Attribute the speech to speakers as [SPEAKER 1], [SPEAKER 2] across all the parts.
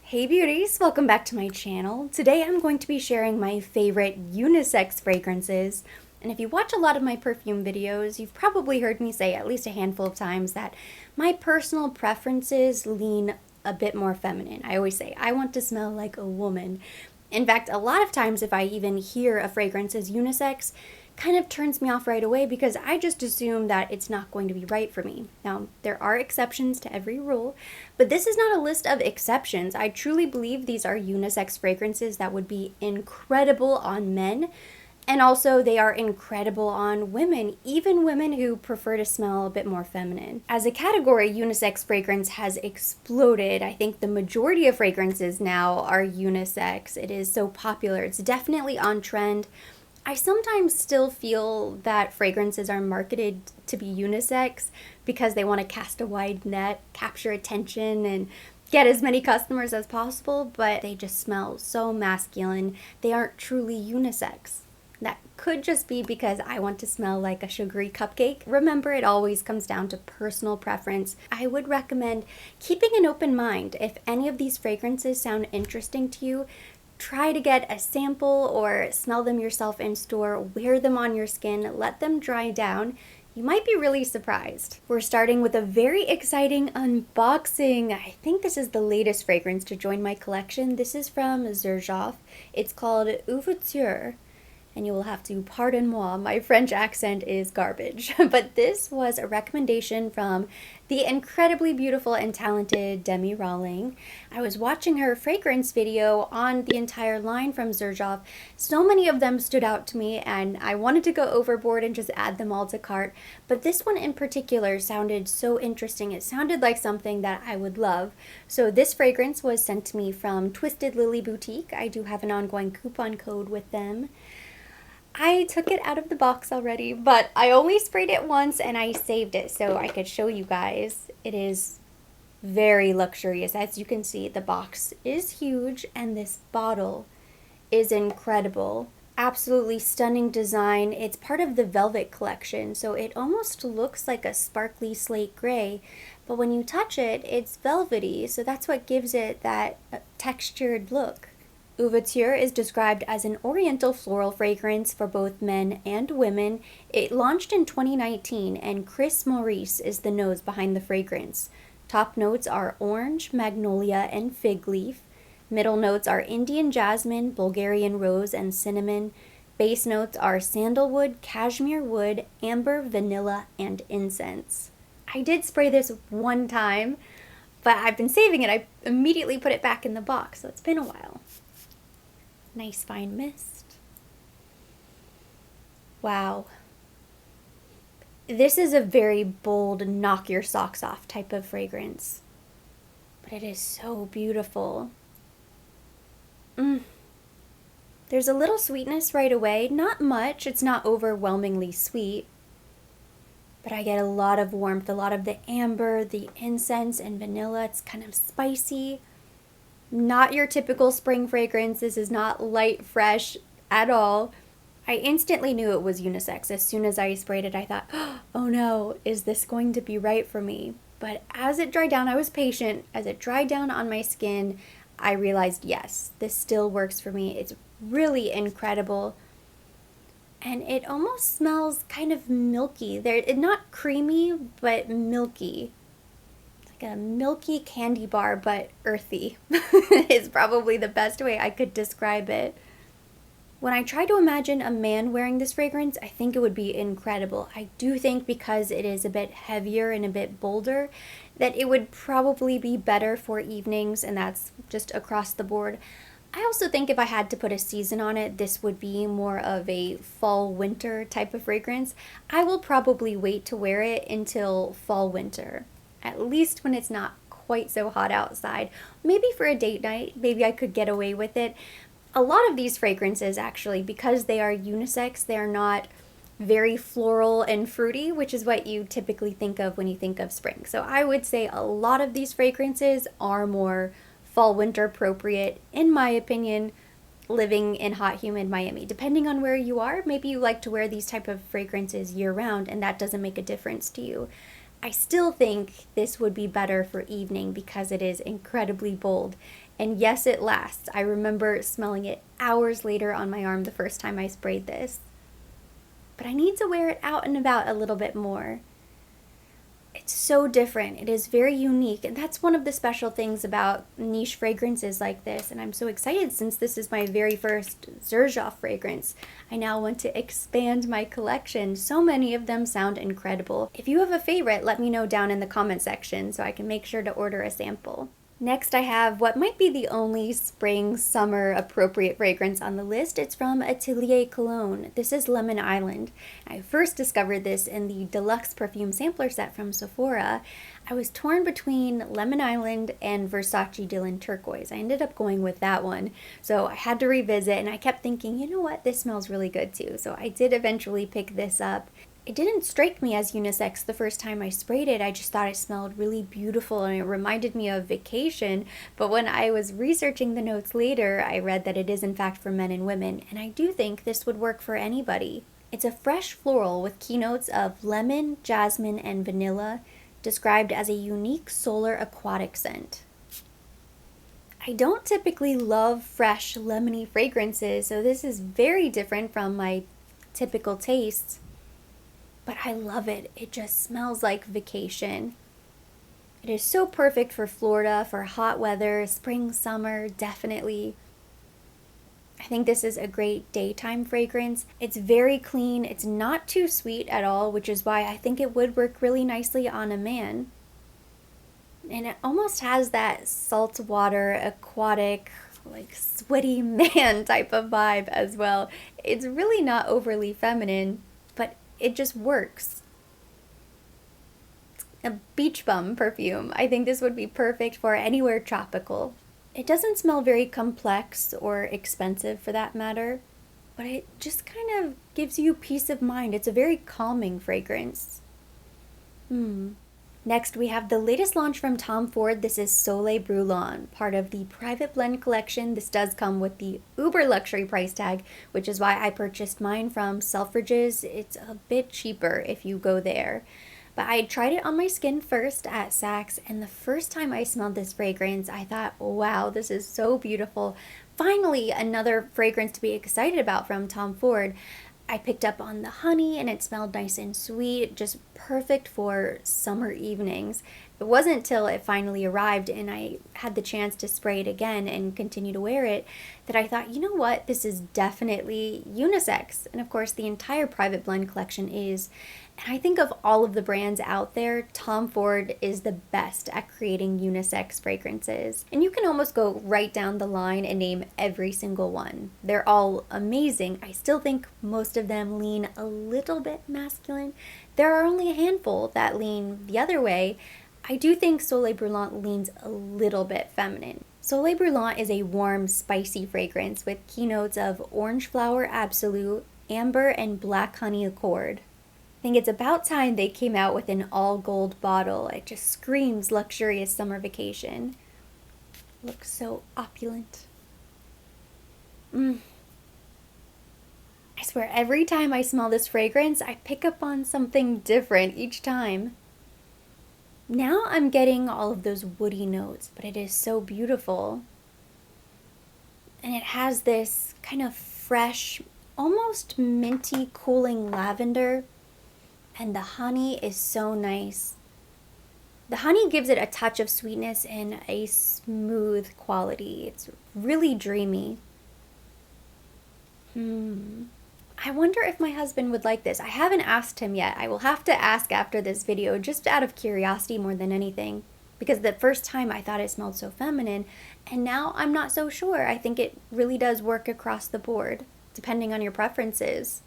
[SPEAKER 1] Hey beauties, welcome back to my channel. Today I'm going to be sharing my favorite unisex fragrances. And if you watch a lot of my perfume videos, you've probably heard me say at least a handful of times that my personal preferences lean a bit more feminine. I always say I want to smell like a woman. In fact, a lot of times if I even hear a fragrance is unisex, kind of turns me off right away because I just assume that it's not going to be right for me. Now, there are exceptions to every rule, but this is not a list of exceptions. I truly believe these are unisex fragrances that would be incredible on men, and also they are incredible on women, even women who prefer to smell a bit more feminine. As a category, unisex fragrance has exploded. I think the majority of fragrances now are unisex. It is so popular. It's definitely on trend. I sometimes still feel that fragrances are marketed to be unisex because they want to cast a wide net, capture attention, and get as many customers as possible, but they just smell so masculine. They aren't truly unisex. That could just be because I want to smell like a sugary cupcake. Remember, it always comes down to personal preference. I would recommend keeping an open mind. If any of these fragrances sound interesting to you, try to get a sample or smell them yourself in store, wear them on your skin, let them dry down. You might be really surprised. We're starting with a very exciting unboxing. I think this is the latest fragrance to join my collection. This is from Xerjoff. It's called Ouverture. And you will have to pardon moi, my French accent is garbage. But this was a recommendation from the incredibly beautiful and talented Demi Rawling. I was watching her fragrance video on the entire line from Xerjoff. So many of them stood out to me and I wanted to go overboard and just add them all to cart. But this one in particular sounded so interesting. It sounded like something that I would love. So this fragrance was sent to me from Twisted Lily Boutique. I do have an ongoing coupon code with them. I took it out of the box already, but I only sprayed it once and I saved it so I could show you guys. It is very luxurious. As you can see, the box is huge and this bottle is incredible. Absolutely stunning design. It's part of the Velvet collection, so it almost looks like a sparkly slate gray, but when you touch it, it's velvety, so that's what gives it that textured look. Ouverture is described as an oriental floral fragrance for both men and women. It launched in 2019 and Chris Maurice is the nose behind the fragrance. Top notes are orange, magnolia, and fig leaf. Middle notes are Indian jasmine, Bulgarian rose, and cinnamon. Base notes are sandalwood, cashmere wood, amber, vanilla, and incense. I did spray this one time, but I've been saving it. I immediately put it back in the box, so it's been a while. Nice fine mist. Wow. This is a very bold, knock your socks off type of fragrance. But it is so beautiful. There's a little sweetness right away. Not much. It's not overwhelmingly sweet. But I get a lot of warmth, a lot of the amber, the incense, and vanilla. It's kind of spicy. Not your typical spring fragrance. This is not light, fresh at all. I instantly knew it was unisex. As soon as I sprayed it, I thought, oh no, is this going to be right for me? But as it dried down, I was patient. As it dried down on my skin, I realized, yes, this still works for me. It's really incredible. And it almost smells kind of milky. It's not creamy, but milky. A milky candy bar, but earthy is probably the best way I could describe it. When I try to imagine a man wearing this fragrance, I think it would be incredible. I do think because it is a bit heavier and a bit bolder, that it would probably be better for evenings, and that's just across the board. I also think if I had to put a season on it, this would be more of a fall-winter type of fragrance. I will probably wait to wear it until fall-winter. At least when it's not quite so hot outside. Maybe for a date night, maybe I could get away with it. A lot of these fragrances actually, because they are unisex, they are not very floral and fruity, which is what you typically think of when you think of spring. So I would say a lot of these fragrances are more fall-winter appropriate, in my opinion, living in hot, humid Miami. Depending on where you are, maybe you like to wear these type of fragrances year-round and that doesn't make a difference to you. I still think this would be better for evening because it is incredibly bold. And yes, it lasts. I remember smelling it hours later on my arm the first time I sprayed this. But I need to wear it out and about a little bit more. It's so different. It is very unique, and that's one of the special things about niche fragrances like this. And I'm so excited since this is my very first Xerjoff fragrance. I now want to expand my collection. So many of them sound incredible. If you have a favorite, let me know down in the comment section so I can make sure to order a sample. Next, I have what might be the only spring-summer appropriate fragrance on the list. It's from Atelier Cologne. This is Lemon Island. I first discovered this in the Deluxe perfume sampler set from Sephora. I was torn between Lemon Island and Versace Dylan Turquoise. I ended up going with that one, so I had to revisit, and I kept thinking, you know what, this smells really good too. So I did eventually pick this up. It didn't strike me as unisex the first time I sprayed it. I just thought it smelled really beautiful and it reminded me of vacation. But when I was researching the notes later, I read that it is in fact for men and women, and I do think this would work for anybody. It's a fresh floral with keynotes of lemon, jasmine, and vanilla, described as a unique solar aquatic scent. I don't typically love fresh lemony fragrances, so this is very different from my typical tastes. But I love it. It just smells like vacation. It is so perfect for Florida, for hot weather, spring, summer, definitely. I think this is a great daytime fragrance. It's very clean. It's not too sweet at all, which is why I think it would work really nicely on a man. And it almost has that saltwater, aquatic, like sweaty man type of vibe as well. It's really not overly feminine, but it just works. It's a beach bum perfume. I think this would be perfect for anywhere tropical. It doesn't smell very complex or expensive for that matter, but it just kind of gives you peace of mind. It's a very calming fragrance. Next, we have the latest launch from Tom Ford. This is Soleil Brûlant, part of the Private Blend collection. This does come with the uber luxury price tag, which is why I purchased mine from Selfridges. It's a bit cheaper if you go there. But I tried it on my skin first at Saks, and the first time I smelled this fragrance, I thought, wow, this is so beautiful. Finally, another fragrance to be excited about from Tom Ford. I picked up on the honey and it smelled nice and sweet, just perfect for summer evenings. It wasn't till it finally arrived and I had the chance to spray it again and continue to wear it that I thought, you know what, this is definitely unisex. And of course, the entire Private Blend collection is. And I think of all of the brands out there, Tom Ford is the best at creating unisex fragrances. And you can almost go right down the line and name every single one. They're all amazing. I still think most of them lean a little bit masculine. There are only a handful that lean the other way. I do think Soleil Brûlant leans a little bit feminine. Soleil Brûlant is a warm, spicy fragrance with keynotes of orange flower absolute, amber, and black honey accord. I think it's about time they came out with an all-gold bottle. It just screams luxurious summer vacation. Looks so opulent. I swear, every time I smell this fragrance, I pick up on something different each time. Now I'm getting all of those woody notes, but it is so beautiful. And it has this kind of fresh, almost minty, cooling lavender. And the honey is so nice. The honey gives it a touch of sweetness and a smooth quality. It's really dreamy. I wonder if my husband would like this. I haven't asked him yet. I will have to ask after this video, just out of curiosity more than anything. Because the first time I thought it smelled so feminine, and now I'm not so sure. I think it really does work across the board, depending on your preferences.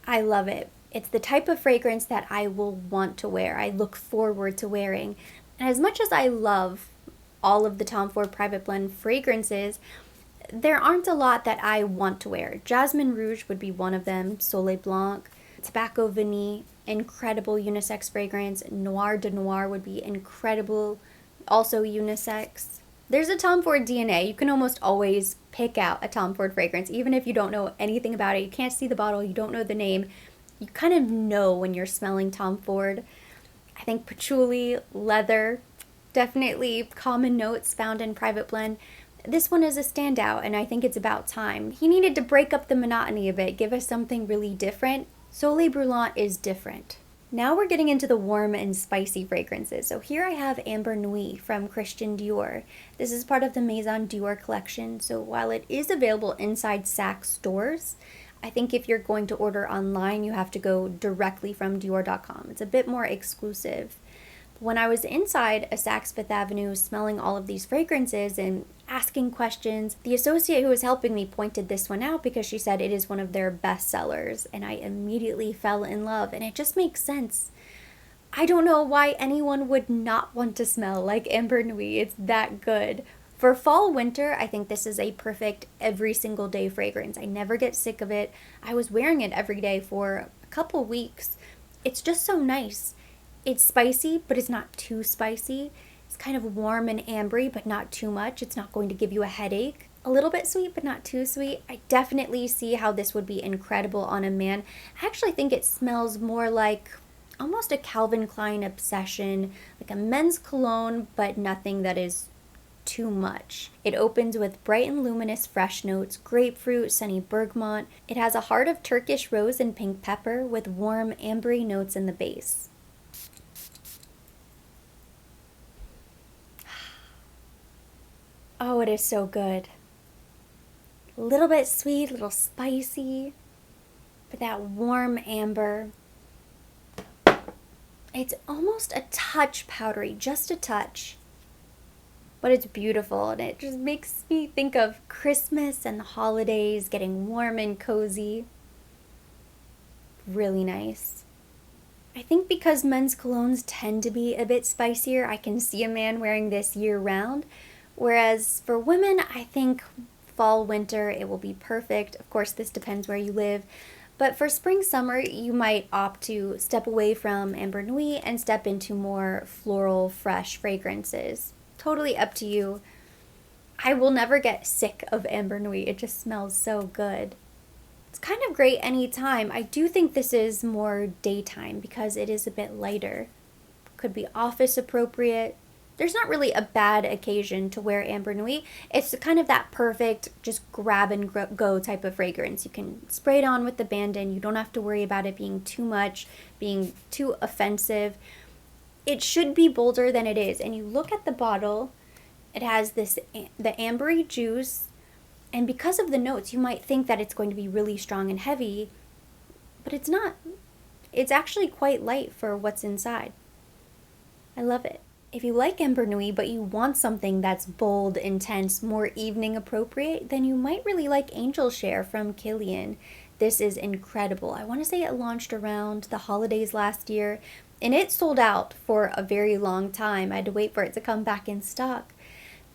[SPEAKER 1] I love it. It's the type of fragrance that I will want to wear. I look forward to wearing. And as much as I love all of the Tom Ford Private Blend fragrances, there aren't a lot that I want to wear. Jasmine Rouge would be one of them. Soleil Blanc, Tobacco Vanille, incredible unisex fragrance. Noir de Noir would be incredible, also unisex. There's a Tom Ford DNA. You can almost always pick out a Tom Ford fragrance, even if you don't know anything about it. You can't see the bottle, you don't know the name. You kind of know when you're smelling Tom Ford. I think patchouli, leather, Definitely common notes found in Private Blend. This one is a standout, and I think it's about time. He needed to break up the monotony a bit, give us something really different. Soleil Brûlant is different. Now we're getting into the warm and spicy fragrances. So here I have Amber Nuit from Christian Dior. This is part of the Maison Dior collection, so while it is available inside Saks stores, I think if you're going to order online, you have to go directly from Dior.com. It's a bit more exclusive. When I was inside a Saks Fifth Avenue smelling all of these fragrances and asking questions, the associate who was helping me pointed this one out because she said it is one of their best sellers, and I immediately fell in love, and it just makes sense. I don't know why anyone would not want to smell like Amber Nuit. It's that good. For fall, winter, I think this is a perfect every single day fragrance. I never get sick of it. I was wearing it every day for a couple weeks. It's just so nice. It's spicy, but it's not too spicy. It's kind of warm and ambery, but not too much. It's not going to give you a headache. A little bit sweet, but not too sweet. I definitely see how this would be incredible on a man. I actually think it smells more like almost a Calvin Klein obsession, like a men's cologne, but nothing that is too much. It opens with bright and luminous fresh notes, grapefruit, sunny bergamot. It has a heart of Turkish rose and pink pepper with warm ambery notes in the base. Oh, it is so good. A little bit sweet, a little spicy, but that warm amber. It's almost a touch powdery, just a touch. But it's beautiful, and it just makes me think of Christmas and the holidays, getting warm and cozy. Really nice. I think because men's colognes tend to be a bit spicier, I can see a man wearing this year-round. Whereas for women, I think fall, winter, it will be perfect. Of course, this depends where you live. But for spring, summer, you might opt to step away from Amber Nuit and step into more floral, fresh fragrances. Totally up to you. I will never get sick of Amber Nuit. It just smells so good. It's kind of great anytime. I do think this is more daytime because it is a bit lighter. Could be office appropriate. There's not really a bad occasion to wear Amber Nuit. It's kind of that perfect, just grab and go type of fragrance. You can spray it on with the band-in. You don't have to worry about it being too much, being too offensive. It should be bolder than it is. And you look at the bottle, it has the ambery juice. And because of the notes, you might think that it's going to be really strong and heavy, but it's not. It's actually quite light for what's inside. I love it. If you like Amber Nuit, but you want something that's bold, intense, more evening appropriate, then you might really like Angel Share from Kilian. This is incredible. I want to say it launched around the holidays last year, and it sold out for a very long time. I had to wait for it to come back in stock.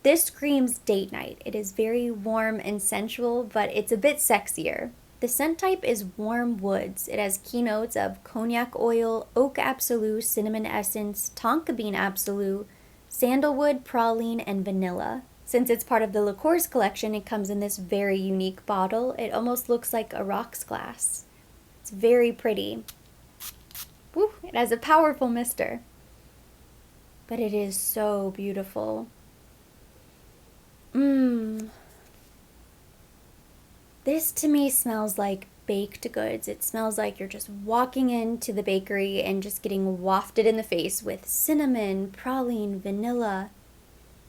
[SPEAKER 1] This screams date night. It is very warm and sensual, but it's a bit sexier. The scent type is warm woods. It has keynotes of cognac oil, oak absolute, cinnamon essence, tonka bean absolute, sandalwood, praline, and vanilla. Since it's part of the Liqueurs collection, it comes in this very unique bottle. It almost looks like a rocks glass. It's very pretty. Woo, it has a powerful mister. But it is so beautiful. This to me smells like baked goods. It smells like you're just walking into the bakery and just getting wafted in the face with cinnamon, praline, vanilla.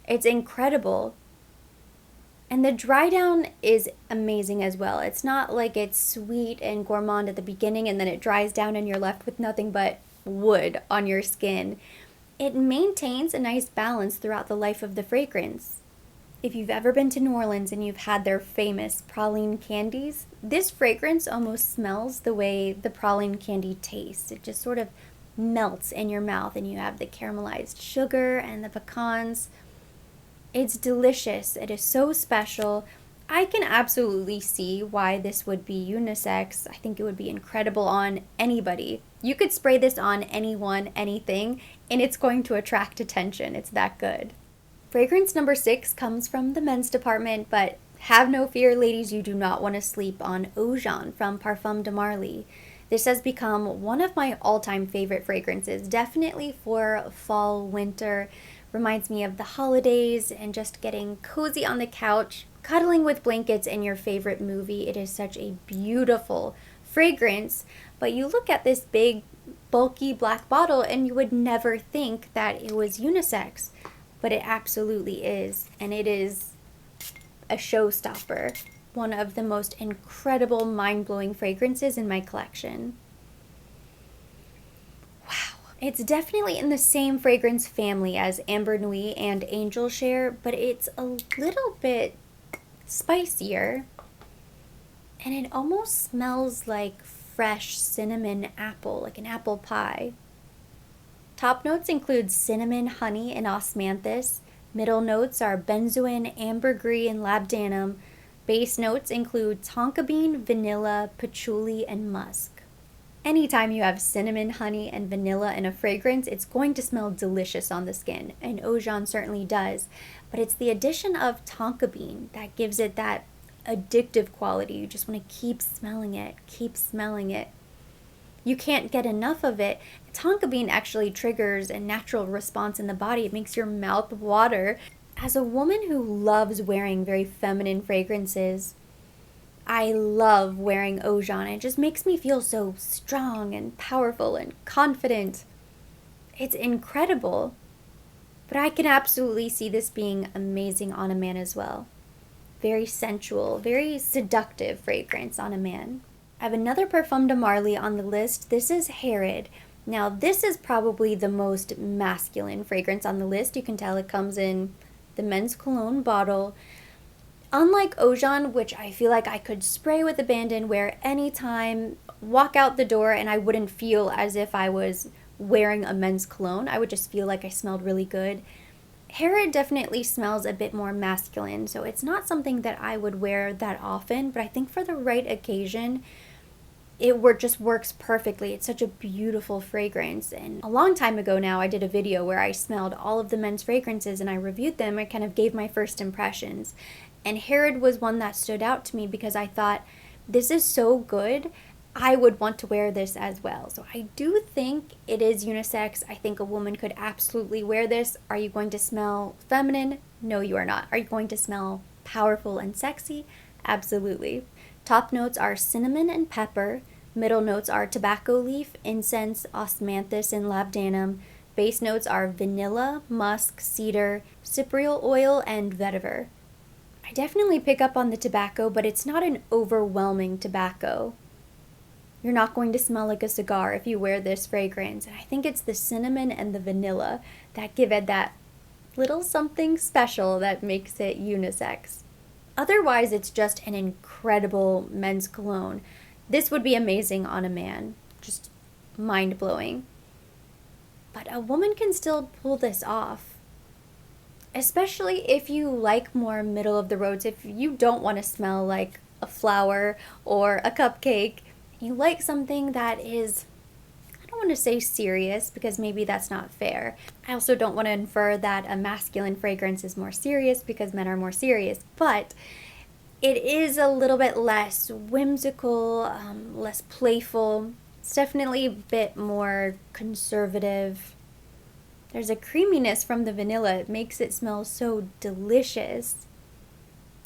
[SPEAKER 1] It's incredible. And the dry down is amazing as well. It's not like it's sweet and gourmand at the beginning and then it dries down and you're left with nothing but wood on your skin. It maintains a nice balance throughout the life of the fragrance. If you've ever been to New Orleans and you've had their famous praline candies, this fragrance almost smells the way the praline candy tastes. It just sort of melts in your mouth and you have the caramelized sugar and the pecans. It's delicious. It is so special. I can absolutely see why this would be unisex. I think it would be incredible on anybody. You could spray this on anyone, anything, and it's going to attract attention. It's that good. Fragrance number 6 comes from the men's department, but have no fear, ladies, you do not want to sleep on Eau Jaune from Parfums de Marly. This has become one of my all-time favorite fragrances, definitely for fall, winter. Reminds me of the holidays and just getting cozy on the couch, cuddling with blankets in your favorite movie. It is such a beautiful fragrance, but you look at this big, bulky black bottle and you would never think that it was unisex, but it absolutely is, and it is a showstopper. One of the most incredible, mind-blowing fragrances in my collection. Wow. It's definitely in the same fragrance family as Amber Nuit and Angel Share, but it's a little bit spicier. And it almost smells like fresh cinnamon apple, like an apple pie. Top notes include cinnamon, honey, and osmanthus. Middle notes are benzoin, ambergris, and labdanum. Base notes include tonka bean, vanilla, patchouli, and musk. Anytime you have cinnamon, honey, and vanilla in a fragrance, it's going to smell delicious on the skin, and Ojan certainly does. But it's the addition of tonka bean that gives it that addictive quality. You just want to keep smelling it, keep smelling it. You can't get enough of it. Tonka bean actually triggers a natural response in the body. It makes your mouth water. As a woman who loves wearing very feminine fragrances, I love wearing Ojan. It just makes me feel so strong and powerful and confident. It's incredible. But I can absolutely see this being amazing on a man as well. Very sensual, very seductive fragrance on a man. I have another Parfums de Marly on the list. This is Herod. Now, this is probably the most masculine fragrance on the list. You can tell it comes in the men's cologne bottle. Unlike Ojan, which I feel like I could spray with abandon, wear anytime, walk out the door, and I wouldn't feel as if I was wearing a men's cologne. I would just feel like I smelled really good. Herod definitely smells a bit more masculine, so it's not something that I would wear that often, but I think for the right occasion, it just works perfectly. It's such a beautiful fragrance. And a long time ago now, I did a video where I smelled all of the men's fragrances and I reviewed them. I kind of gave my first impressions. And Herod was one that stood out to me because I thought, this is so good, I would want to wear this as well. So I do think it is unisex. I think a woman could absolutely wear this. Are you going to smell feminine? No, you are not. Are you going to smell powerful and sexy? Absolutely. Top notes are cinnamon and pepper. Middle notes are tobacco leaf, incense, osmanthus, and labdanum. Base notes are vanilla, musk, cedar, cypriol oil, and vetiver. I definitely pick up on the tobacco, but it's not an overwhelming tobacco. You're not going to smell like a cigar if you wear this fragrance. And I think it's the cinnamon and the vanilla that give it that little something special that makes it unisex. Otherwise, it's just an incredible men's cologne. This would be amazing on a man. Just mind-blowing. But a woman can still pull this off. Especially if you like more middle of the roads. If you don't want to smell like a flower or a cupcake, you like something that is, I don't want to say serious because maybe that's not fair. I also don't want to infer that a masculine fragrance is more serious because men are more serious, but it is a little bit less whimsical, less playful. It's definitely a bit more conservative. There's a creaminess from the vanilla. It makes it smell so delicious.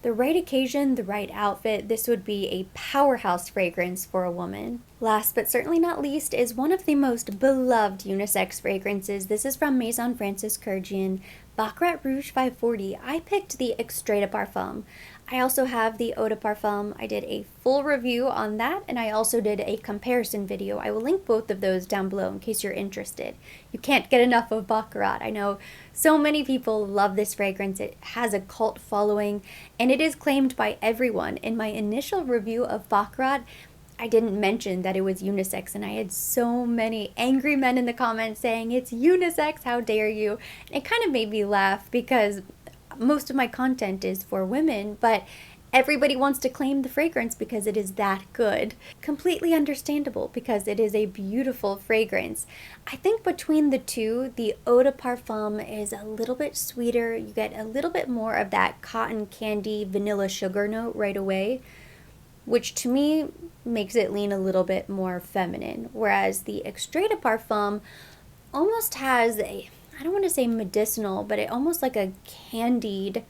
[SPEAKER 1] The right occasion, the right outfit, this would be a powerhouse fragrance for a woman. Last but certainly not least is one of the most beloved unisex fragrances. This is from Maison Francis Kurkdjian, Bakkra Rouge 540. I picked the Extrait de Parfum. I also have the Eau de Parfum. I did a full review on that, and I also did a comparison video. I will link both of those down below in case you're interested. You can't get enough of Baccarat. I know so many people love this fragrance. It has a cult following, and it is claimed by everyone. In my initial review of Baccarat, I didn't mention that it was unisex, and I had so many angry men in the comments saying, it's unisex, how dare you? And it kind of made me laugh because most of my content is for women, but everybody wants to claim the fragrance because it is that good. Completely understandable because it is a beautiful fragrance. I think between the two, the Eau de Parfum is a little bit sweeter. You get a little bit more of that cotton candy vanilla sugar note right away, which to me makes it lean a little bit more feminine, whereas the Extrait de Parfum almost has a, I don't want to say medicinal, but it almost like a candied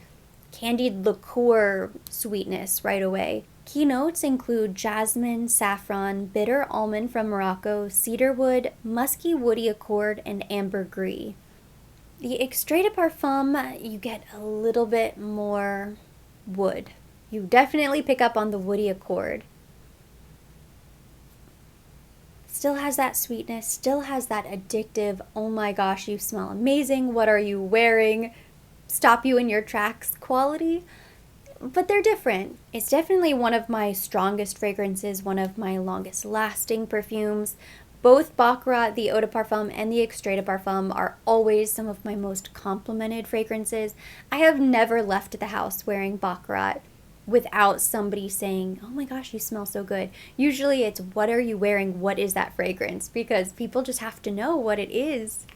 [SPEAKER 1] liqueur sweetness right away. Key notes include jasmine, saffron, bitter almond from Morocco, cedarwood, musky woody accord, and ambergris. The extrait de parfum, you get a little bit more wood. You definitely pick up on the woody accord. Still has that sweetness, still has that addictive, oh my gosh, you smell amazing, what are you wearing, stop you in your tracks quality. But they're different. It's definitely one of my strongest fragrances, one of my longest lasting perfumes. Both Bakkra, the Eau de Parfum, and the Extrait de Parfum are always some of my most complimented fragrances. I have never left the house wearing Bakkra without somebody saying, oh my gosh, you smell so good. Usually it's, what are you wearing? What is that fragrance? Because people just have to know what it is.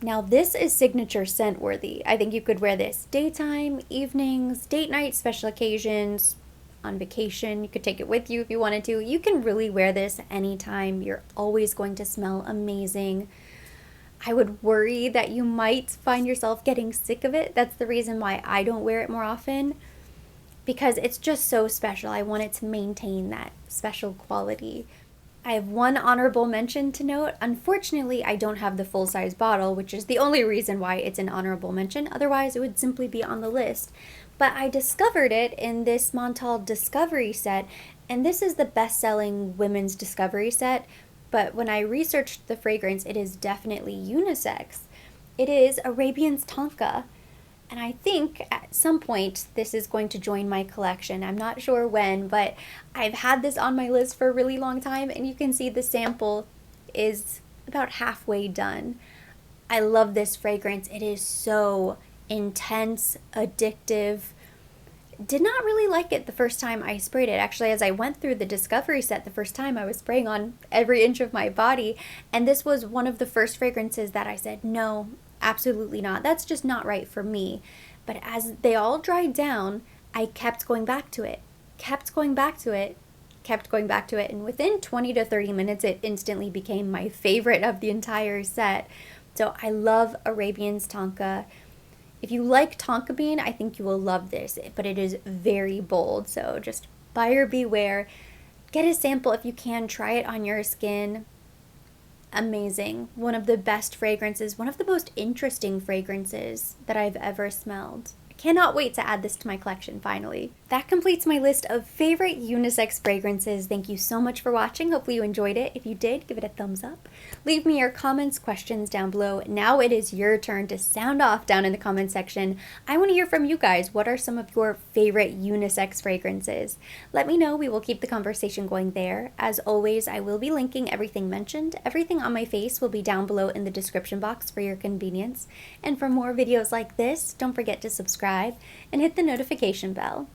[SPEAKER 1] Now this is signature scent worthy. I think you could wear this daytime, evenings, date night, special occasions, on vacation. You could take it with you if you wanted to. You can really wear this anytime. You're always going to smell amazing. I would worry that you might find yourself getting sick of it. That's the reason why I don't wear it more often, because it's just so special. I want it to maintain that special quality. I have one honorable mention to note. Unfortunately, I don't have the full-size bottle, which is the only reason why it's an honorable mention. Otherwise, it would simply be on the list. But I discovered it in this Montal Discovery set, and this is the best-selling women's Discovery set. But when I researched the fragrance, it is definitely unisex. It is Arabian's Tonka. And I think at some point this is going to join my collection. I'm not sure when, but I've had this on my list for a really long time, and you can see the sample is about halfway done. I love this fragrance. It is so intense, addictive. Did not really like it the first time I sprayed it. Actually, as I went through the Discovery set the first time, I was spraying on every inch of my body, and this was one of the first fragrances that I said, no, absolutely not. That's just not right for me. But as they all dried down, I kept going back to it, kept going back to it, kept going back to it. And within 20 to 30 minutes, it instantly became my favorite of the entire set. So I love Arabian's Tonka. If you like tonka bean, I think you will love this, but it is very bold. So just buyer beware. Get a sample if you can. Try it on your skin. Amazing. One of the best fragrances, one of the most interesting fragrances that I've ever smelled. I cannot wait to add this to my collection finally. That completes my list of favorite unisex fragrances. Thank you so much for watching. Hopefully you enjoyed it. If you did, give it a thumbs up. Leave me your comments, questions down below. Now it is your turn to sound off down in the comment section. I want to hear from you guys. What are some of your favorite unisex fragrances? Let me know. We will keep the conversation going there. As always, I will be linking everything mentioned. Everything on my face will be down below in the description box for your convenience. And for more videos like this, don't forget to subscribe and hit the notification bell.